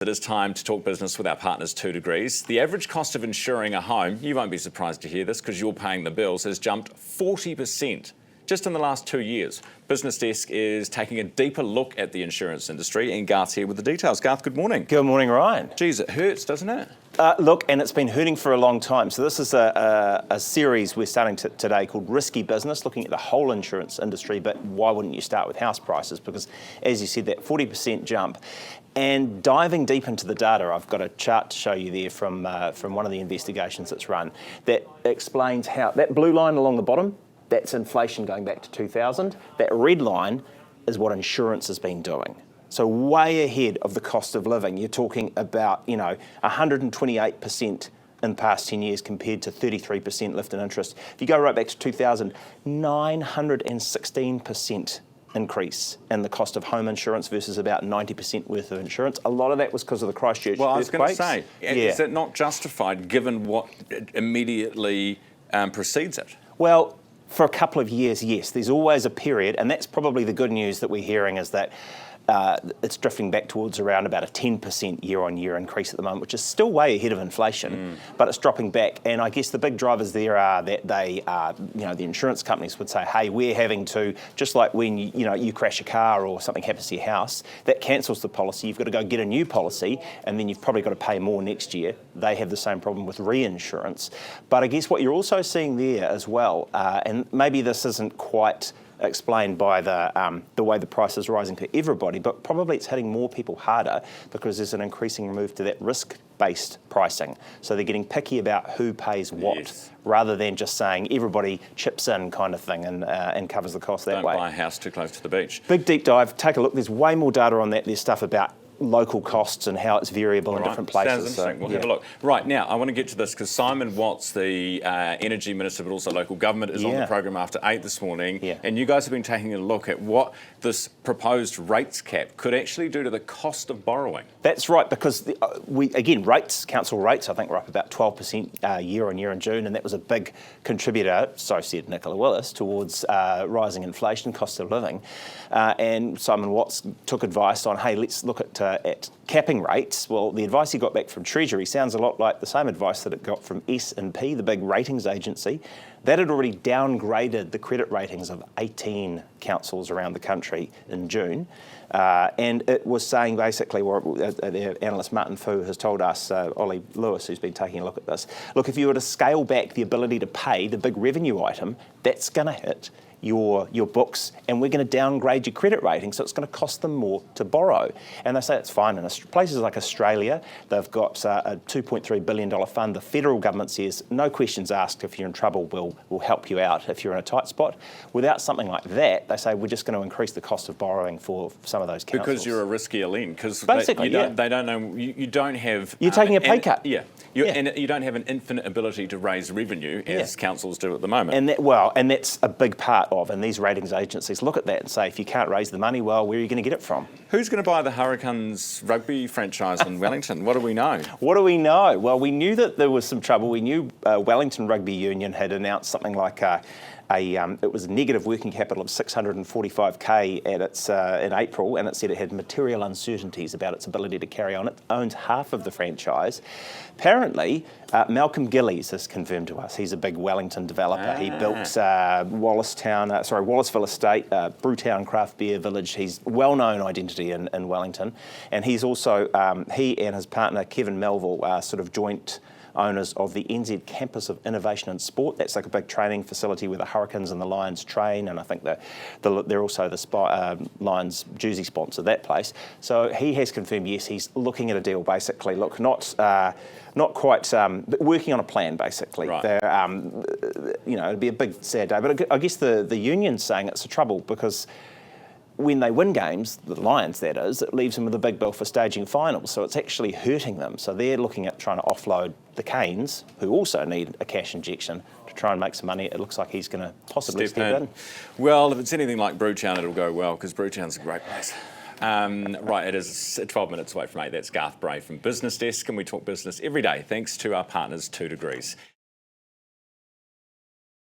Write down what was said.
It is time to talk business with our partners 2 Degrees. The average cost of insuring a home, you won't be surprised to hear this because you're paying the bills, has jumped 40% just in the last 2 years. Business Desk is taking a deeper look at the insurance industry, and Garth's here with the details. Garth, good morning. Good morning, Ryan. Geez, it hurts, doesn't it? Look, and it's been hurting for a long time. So this is a series we're starting today called Risky Business, looking at the whole insurance industry, but why wouldn't you start with house prices? Because as you said, that 40% jump. And diving deep into the data, I've got a chart to show you there from one of the investigations that's run that explains how that blue line along the bottom, that's inflation going back to 2000. That red line is what insurance has been doing. So way ahead of the cost of living. You're talking about, 128% in the past 10 years compared to 33% lift in interest. If you go right back to 2000, 916% increase in the cost of home insurance versus about 90% worth of insurance. A lot of that was because of the Christchurch earthquakes. Well, I was going to say, is it not justified given what immediately precedes it? Well, for a couple of years, yes. There's always a period, and that's probably the good news that we're hearing is that it's drifting back towards around about a 10% year-on-year increase at the moment, which is still way ahead of inflation, but it's dropping back. And I guess the big drivers there are that they are, the insurance companies would say, hey, we're having to, just like when you crash a car or something happens to your house, that cancels the policy. You've got to go get a new policy, and then you've probably got to pay more next year. They have the same problem with reinsurance. But I guess what you're also seeing there as well, and maybe this isn't quite explained by the way the price is rising for everybody, but probably it's hitting more people harder because there's an increasing move to that risk-based pricing. So they're getting picky about who pays what, yes, rather than just saying everybody chips in kind of thing and covers the cost that way. Don't buy a house too close to the beach. Big deep dive, take a look. There's way more data on that. There's stuff about local costs and how it's variable in different places. Sounds interesting. We'll have a look. Right, now, I want to get to this because Simon Watts, the Energy Minister, but also local government, is on the program after 8 this morning. And you guys have been taking a look at what this proposed rates cap could actually do to the cost of borrowing. That's right, because council rates, I think, were up about 12% year on year in June, and that was a big contributor, so said Nicola Willis, towards rising inflation, cost of living. And Simon Watts took advice on, hey, let's look at capping rates. Well, the advice he got back from Treasury sounds a lot like the same advice that it got from S&P, the big ratings agency. That had already downgraded the credit ratings of 18 councils around the country in June. And it was saying basically, the analyst Martin Fu has told us, Ollie Lewis, who's been taking a look at this, look, if you were to scale back the ability to pay, the big revenue item, that's going to hit your books, and we're going to downgrade your credit rating, so it's going to cost them more to borrow. And they say it's fine. In places like Australia, they've got a $2.3 billion fund. The federal government says, no questions asked, if you're in trouble, we'll help you out if you're in a tight spot. Without something like that, they say we're just going to increase the cost of borrowing for some of those councils. Because you're a riskier lend. Because basically, they don't know, you don't have... You're taking a pay cut. And you don't have an infinite ability to raise revenue as councils do at the moment. And that's a big part of, and these ratings agencies look at that and say, if you can't raise the money, well, where are you going to get it from? Who's going to buy the Hurricanes rugby franchise in Wellington? What do we know? What do we know? Well, we knew that there was some trouble. We knew Wellington Rugby Union had announced something like it was a negative working capital of $645K in April, and it said it had material uncertainties about its ability to carry on. It owns half of the franchise. Apparently, Malcolm Gillies has confirmed to us. He's a big Wellington developer. He built Wallaceville Estate, Brewtown Craft Beer Village. He's a well-known identity in Wellington, and he's also he and his partner Kevin Melville are sort of joint owners of the NZ Campus of Innovation and Sport. That's like a big training facility where the Hurricanes and the Lions train, and I think they're also the Lions jersey sponsor, that place. So he has confirmed, yes, he's looking at a deal, basically. Look, not quite, but working on a plan, basically. Right. It'd be a big, sad day. But I guess the union's saying it's a trouble because when they win games, the Lions that is, it leaves them with a big bill for staging finals. So it's actually hurting them. So they're looking at trying to offload the Canes, who also need a cash injection, to try and make some money. It looks like he's going to possibly step in. Well, if it's anything like Brewtown, it'll go well, because Brewtown's a great place. Right, it is 12 minutes away from 8. That's Garth Bray from Business Desk, and we talk business every day, thanks to our partners 2 Degrees.